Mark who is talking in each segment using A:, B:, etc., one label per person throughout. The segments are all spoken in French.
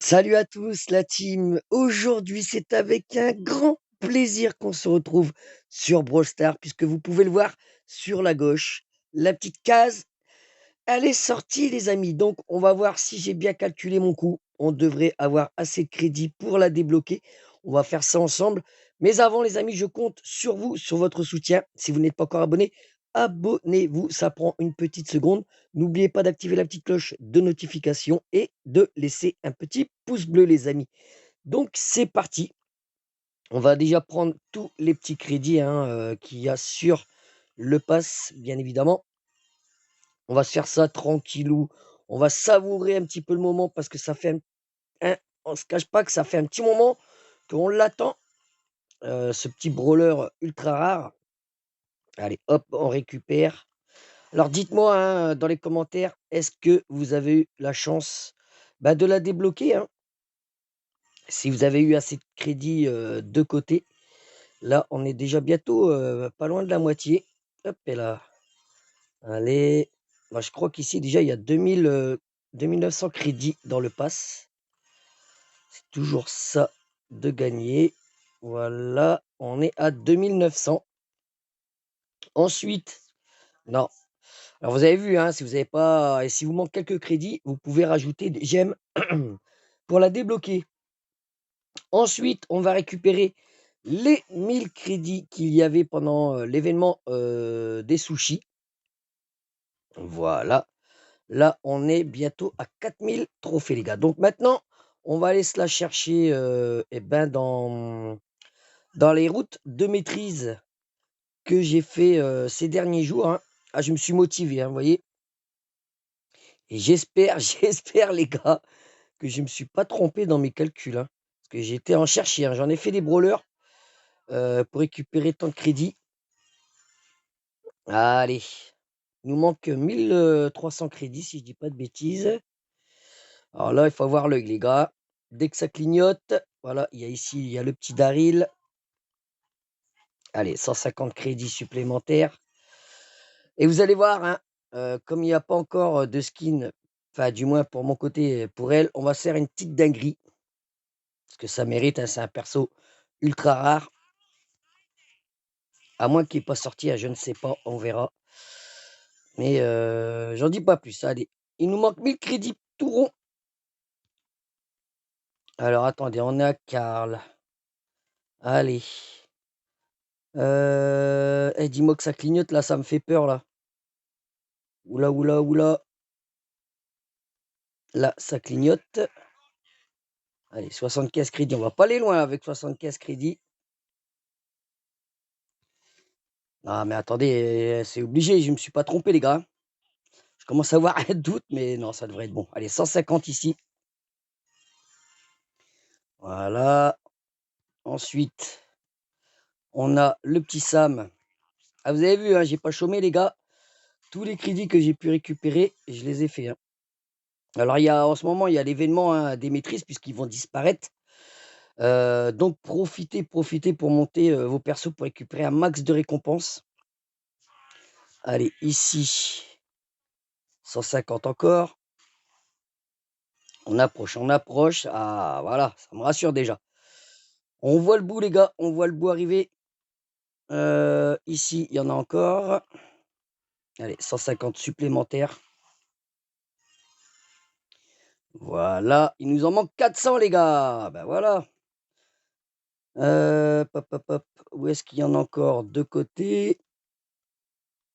A: Salut à tous la team. Aujourd'hui, c'est avec un grand plaisir qu'on se retrouve sur Brawl Stars puisque vous pouvez le voir sur la gauche. La petite case, elle est sortie les amis. Donc on va voir si j'ai bien calculé mon coup. On devrait avoir assez de crédit pour la débloquer. On va faire ça ensemble. Mais avant les amis, je compte sur vous, sur votre soutien. Si vous n'êtes pas encore abonné, abonnez-vous. Ça prend une petite seconde. N'oubliez pas d'activer la petite cloche de notification et de laisser un petit pouce bleu les amis. Donc c'est parti. On va déjà prendre tous les petits crédits qu'il y a sur le pass, bien évidemment. On va se faire ça tranquillou. On va savourer un petit peu le moment parce que ça fait on se cache pas que ça fait un petit moment qu'on l'attend. Ce petit brawler ultra rare. Allez, hop, on récupère. Alors dites-moi dans les commentaires, est-ce que vous avez eu la chance de la débloquer si vous avez eu assez de crédit de côté. Là, on est déjà bientôt pas loin de la moitié. Hop, et là. Allez. Moi, je crois qu'ici, déjà, il y a 2900 crédits dans le pass. C'est toujours ça de gagner. Voilà, on est à 2900. Ensuite, non. Alors, vous avez vu, si vous n'avez pas, et si vous manque quelques crédits, vous pouvez rajouter des gemmes pour la débloquer. Ensuite, on va récupérer les 1000 crédits qu'il y avait pendant l'événement des sushis. Voilà. Là, on est bientôt à 4000 trophées, les gars. Donc maintenant, on va aller se la chercher dans les routes de maîtrise que j'ai fait ces derniers jours. Ah, je me suis motivé, vous voyez. Et j'espère, j'espère, les gars, que je ne me suis pas trompé dans mes calculs. Parce que j'ai été en chercher. J'en ai fait des brawlers pour récupérer tant de crédits. Allez, il nous manque 1300 crédits, si je dis pas de bêtises. Alors là, il faut avoir l'œil, les gars. Dès que ça clignote, voilà, il y a ici, il y a le petit Daryl. Allez, 150 crédits supplémentaires. Et vous allez voir, comme il n'y a pas encore de skin, enfin du moins pour mon côté, pour elle, on va se faire une petite dinguerie. Parce que ça mérite, c'est un perso ultra rare. À moins qu'il n'ait pas sorti, je ne sais pas, on verra. Mais j'en dis pas plus. Allez, il nous manque 1000 crédits tout rond. Alors attendez, on est à Karl. Allez. Dis-moi que ça clignote là, ça me fait peur là. Oula, oula, oula. Là, ça clignote. Allez, 75 crédits. On va pas aller loin avec 75 crédits. Ah, mais attendez, c'est obligé. Je ne me suis pas trompé, les gars. Je commence à avoir un doute, mais non, ça devrait être bon. Allez, 150 ici. Voilà. Ensuite, on a le petit Sam. Ah, vous avez vu, j'ai pas chômé, les gars. Tous les crédits que j'ai pu récupérer, je les ai faits. Alors, en ce moment, il y a l'événement des maîtrises, puisqu'ils vont disparaître. Donc profitez pour monter vos persos pour récupérer un max de récompenses. Allez, ici, 150 encore. On approche. Ah, voilà, ça me rassure déjà. On voit le bout, les gars, on voit le bout arriver. Ici, il y en a encore. Allez, 150 supplémentaires. Voilà, il nous en manque 400, les gars. Ben voilà. Hop, hop, hop. Où est-ce qu'il y en a encore? De côté.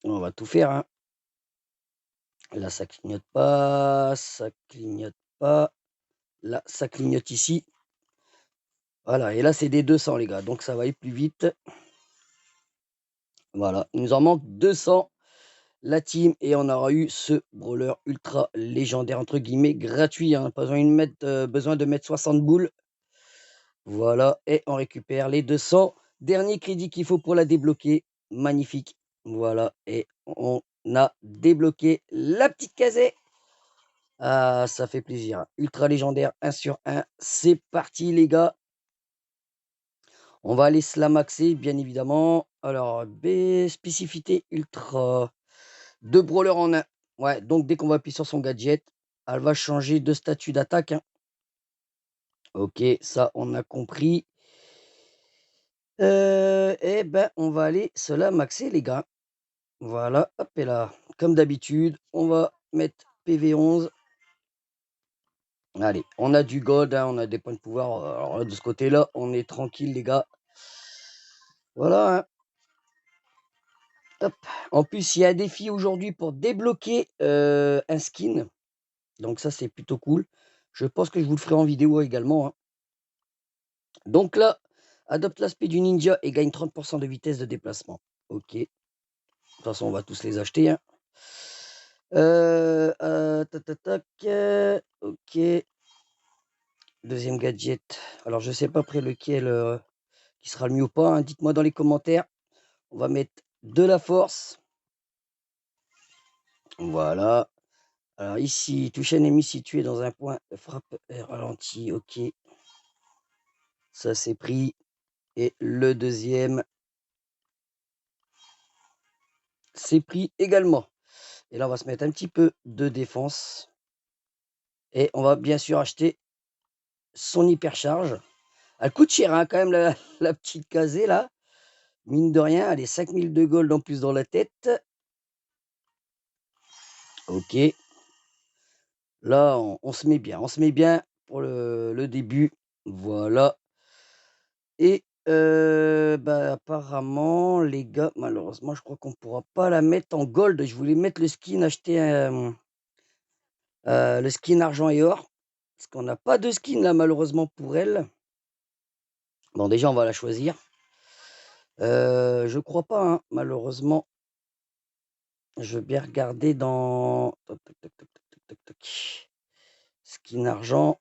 A: On va tout faire, Là, ça clignote pas, ça clignote pas. Là, ça clignote ici. Voilà, et là, c'est des 200, les gars. Donc, ça va aller plus vite. Voilà, il nous en manque 200, la team. Et on aura eu ce brawler ultra légendaire, entre guillemets, gratuit. Pas besoin de mettre 60 boules. Voilà, et on récupère les 200 derniers crédits qu'il faut pour la débloquer. Magnifique. Voilà, et on a débloqué la petite casette. Ah, ça fait plaisir. Ultra légendaire, 1 sur 1. C'est parti, les gars. On va aller se la maxer, bien évidemment. Alors, spécificité ultra. 2 brawlers en un. Ouais, donc dès qu'on va appuyer sur son gadget, elle va changer de statut d'attaque. Ok, ça, on a compris. Eh ben, on va aller se la maxer, les gars. Voilà, hop et là. Comme d'habitude, on va mettre PV11. Allez, on a du gold, hein, on a des points de pouvoir. Alors là, de ce côté-là, on est tranquille, les gars. Voilà, hein. Hop. En plus, il y a un défi aujourd'hui pour débloquer un skin. Donc ça, c'est plutôt cool. Je pense que je vous le ferai en vidéo également, hein. Donc là, adopte l'aspect du ninja et gagne 30% de vitesse de déplacement. Ok. De toute façon, on va tous les acheter, hein. Tac, tac, tac, ok. Deuxième gadget. Alors, je sais pas après lequel qui sera le mieux ou pas, hein. Dites-moi dans les commentaires. On va mettre de la force. Voilà. Alors ici, touche un ennemi situé dans un point de frappe ralenti. Ok. Ça, c'est pris. Et le deuxième, c'est pris également. Et là, on va se mettre un petit peu de défense. Et on va bien sûr acheter son hypercharge. Elle coûte cher, hein, quand même, la petite casée, là. Mine de rien, elle est 5000 de gold en plus dans la tête. Ok. Là, on se met bien. On se met bien pour le début. Voilà. Et bah, apparemment, les gars, malheureusement, je crois qu'on ne pourra pas la mettre en gold. Je voulais mettre le skin, acheter le skin argent et or. Parce qu'on n'a pas de skin là, malheureusement, pour elle. Bon, déjà, on va la choisir. Je crois pas, hein, malheureusement. Je vais bien regarder dans toc, toc, toc, toc, toc, toc, toc, toc. Skin argent.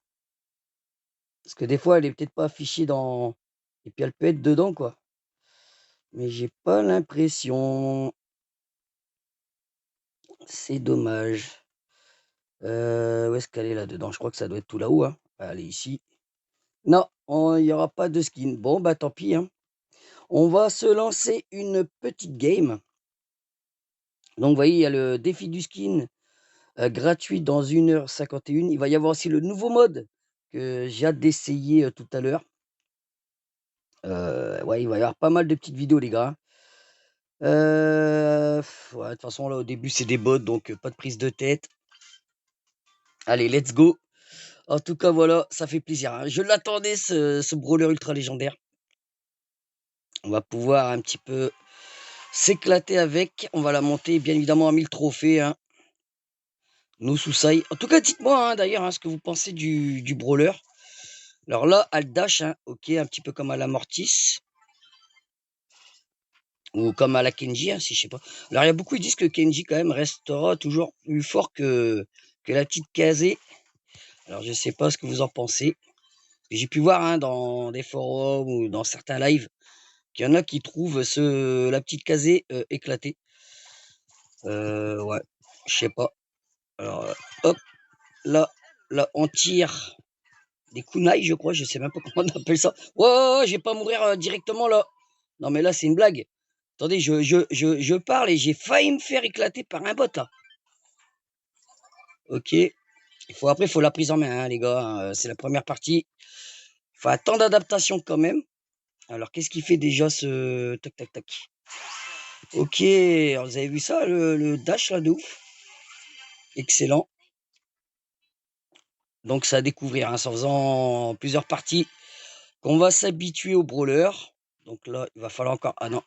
A: Parce que des fois, elle est peut-être pas affichée dans. Et puis elle peut être dedans, quoi. Mais j'ai pas l'impression. C'est dommage. Où est-ce qu'elle est là-dedans? Je crois que ça doit être tout là-haut, hein. Elle est ici. Non, il n'y aura pas de skin. Bon, bah tant pis, hein. On va se lancer une petite game. Donc, vous voyez, il y a le défi du skin gratuit dans 1h51. Il va y avoir aussi le nouveau mode que j'ai hâte d'essayer tout à l'heure. Ouais, il va y avoir pas mal de petites vidéos, les gars. Ouais, de toute façon, là, au début, c'est des bots, donc pas de prise de tête. Allez, let's go. En tout cas, voilà, ça fait plaisir, hein. Je l'attendais, ce brawler ultra légendaire. On va pouvoir un petit peu s'éclater avec. On va la monter, bien évidemment, à 1000 trophées, hein. Nos sous-sailles. En tout cas, dites-moi, hein, d'ailleurs, hein, ce que vous pensez du brawler. Alors là, elle dash, hein, ok, un petit peu comme à la Mortis. Ou comme à la Kenji, hein, si je sais pas. Alors, il y a beaucoup qui disent que Kenji, quand même, restera toujours plus fort que la petite Kazé. Alors, je sais pas ce que vous en pensez. J'ai pu voir, hein, dans des forums ou dans certains lives qu'il y en a qui trouvent la petite Kazé éclatée. Ouais, je sais pas. Alors, hop, là, on tire des kunai, je crois, je sais même pas comment on appelle ça. Ouais, je vais pas mourir directement là. Non, mais là, c'est une blague. Attendez, je parle et j'ai failli me faire éclater par un bot là. Ok. Après, il faut la prise en main, hein, les gars, hein. C'est la première partie. Il faut un temps d'adaptation quand même. Alors, qu'est-ce qui fait déjà ce. Tac, tac, tac. Ok. Alors, vous avez vu ça, le dash là de ouf. Excellent. Donc, ça à découvrir, hein, en faisant plusieurs parties qu'on va s'habituer au brawler. Donc là, il va falloir encore. Ah non.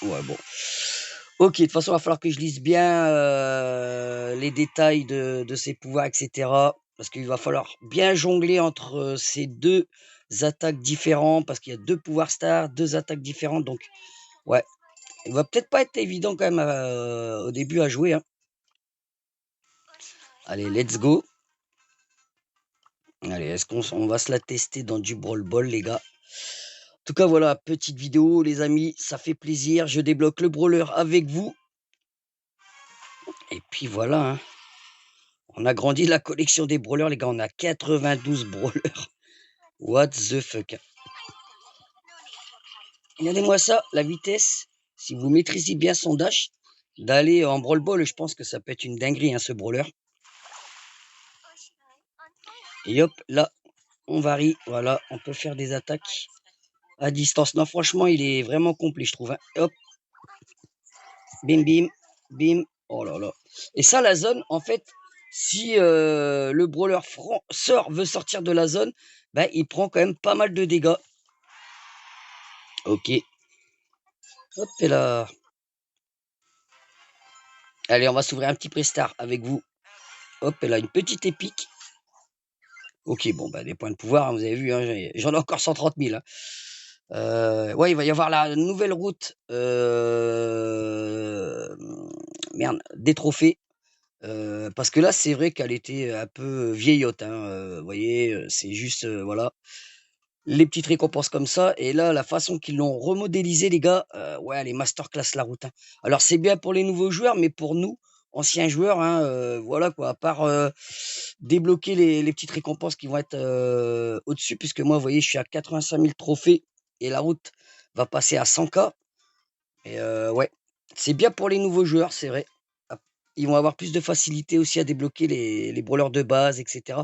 A: Ouais, bon. Ok, de toute façon, il va falloir que je lise bien les détails de ses pouvoirs, etc. Parce qu'il va falloir bien jongler entre ces deux attaques différentes. Parce qu'il y a deux pouvoirs stars, deux attaques différentes. Donc, ouais. Il va peut-être pas être évident quand même au début à jouer, hein. Allez, let's go. Allez, est-ce qu'on va se la tester dans du Brawl Ball, les gars? En tout cas, voilà, petite vidéo, les amis, ça fait plaisir. Je débloque le brawler avec vous. Et puis voilà, hein. On a grandi la collection des brawlers, les gars. On a 92 brawlers. What the fuck? Regardez-moi ça, la vitesse. Si vous maîtrisez bien son dash, d'aller en Brawl Ball, je pense que ça peut être une dinguerie, hein, ce brawler. Et hop, là, on varie. Voilà, on peut faire des attaques à distance. Non, franchement, il est vraiment complet, je trouve, hein. Hop, bim, bim, bim. Oh là là. Et ça, la zone, en fait, si le brawler veut sortir de la zone, bah, il prend quand même pas mal de dégâts. Ok. Hop, et là. Allez, on va s'ouvrir un petit prestar avec vous. Hop, et là, une petite épique. Ok, bon, bah, des points de pouvoir, hein, vous avez vu, hein, j'en ai encore 130 000. Hein. Ouais, il va y avoir la nouvelle route. Merde, des trophées. Parce que là, c'est vrai qu'elle était un peu vieillotte. Hein, vous voyez, c'est juste, voilà, les petites récompenses comme ça. Et là, la façon qu'ils l'ont remodélisé, les gars, ouais, elle est masterclass la route. Hein. Alors, c'est bien pour les nouveaux joueurs, mais pour nous, anciens joueurs, hein, voilà quoi, à part débloquer les petites récompenses qui vont être au-dessus, puisque moi, vous voyez, je suis à 85 000 trophées et la route va passer à 100K. Et ouais, c'est bien pour les nouveaux joueurs, c'est vrai. Ils vont avoir plus de facilité aussi à débloquer les brawlers de base, etc.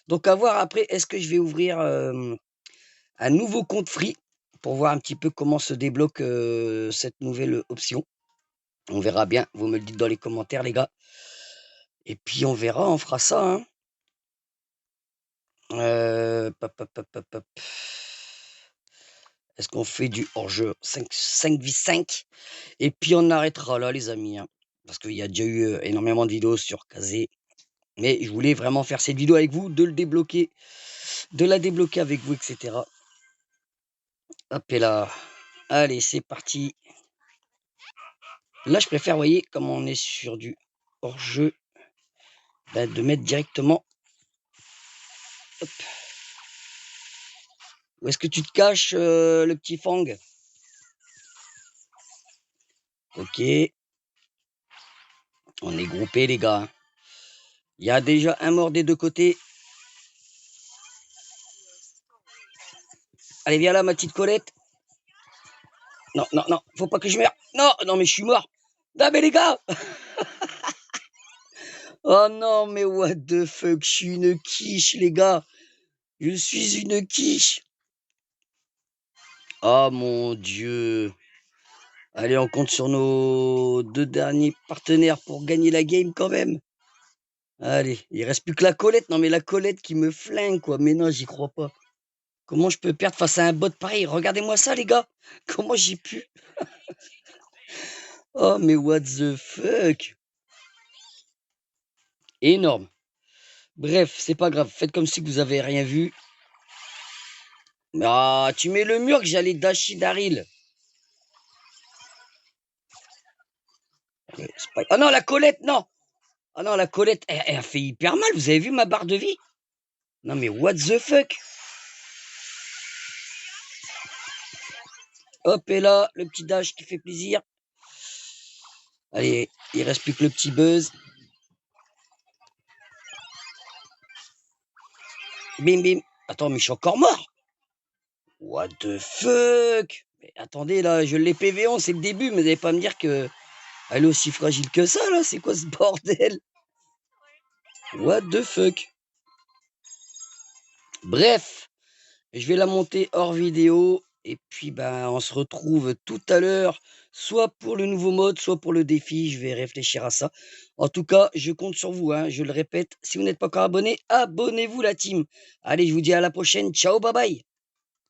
A: Donc à voir après, est-ce que je vais ouvrir un nouveau compte free pour voir un petit peu comment se débloque cette nouvelle option. On verra bien, vous me le dites dans les commentaires, les gars. Et puis on verra, on fera ça. Hein. Est-ce qu'on fait du hors-jeu 5v5? Et puis on arrêtera là, les amis. Hein, parce qu'il y a déjà eu énormément de vidéos sur Kazé. Mais je voulais vraiment faire cette vidéo avec vous, de le débloquer, de la débloquer avec vous, etc. Hop et là. Allez, c'est parti. Là, je préfère, vous voyez, comme on est sur du hors-jeu, bah, de mettre directement. Hop. Où est-ce que tu te caches, le petit Fang? Ok. On est groupés, les gars. Il y a déjà un mort des deux côtés. Allez, viens là, ma petite Colette. Non, non, non, faut pas que je meure. Non, non, mais je suis mort. Non, mais les gars. Oh non, mais what the fuck, je suis une quiche, les gars. Je suis une quiche. Oh mon Dieu. Allez, on compte sur nos deux derniers partenaires pour gagner la game quand même. Allez, il reste plus que la Colette. Non, mais la Colette qui me flingue, quoi. Mais non, j'y crois pas. Comment je peux perdre face à un bot pareil? Regardez-moi ça, les gars. Comment j'ai pu? Oh, mais what the fuck? Énorme. Bref, c'est pas grave. Faites comme si vous avez rien vu. Ah, tu mets le mur que j'allais dasher Daryl. Ah non, la Colette, non. Ah non, la Colette, elle a fait hyper mal. Vous avez vu ma barre de vie? Non, mais what the fuck? Hop, et là, le petit dash qui fait plaisir. Allez, il reste plus que le petit buzz. Bim, bim. Attends, mais je suis encore mort. What the fuck? Mais attendez, là, je l'ai PV11, c'est le début, mais vous n'allez pas me dire que elle est aussi fragile que ça, là? C'est quoi ce bordel? What the fuck? Bref, je vais la monter hors vidéo. Et puis, ben, on se retrouve tout à l'heure, soit pour le nouveau mode, soit pour le défi. Je vais réfléchir à ça. En tout cas, je compte sur vous, hein, je le répète. Si vous n'êtes pas encore abonné, abonnez-vous la team. Allez, je vous dis à la prochaine. Ciao, bye bye.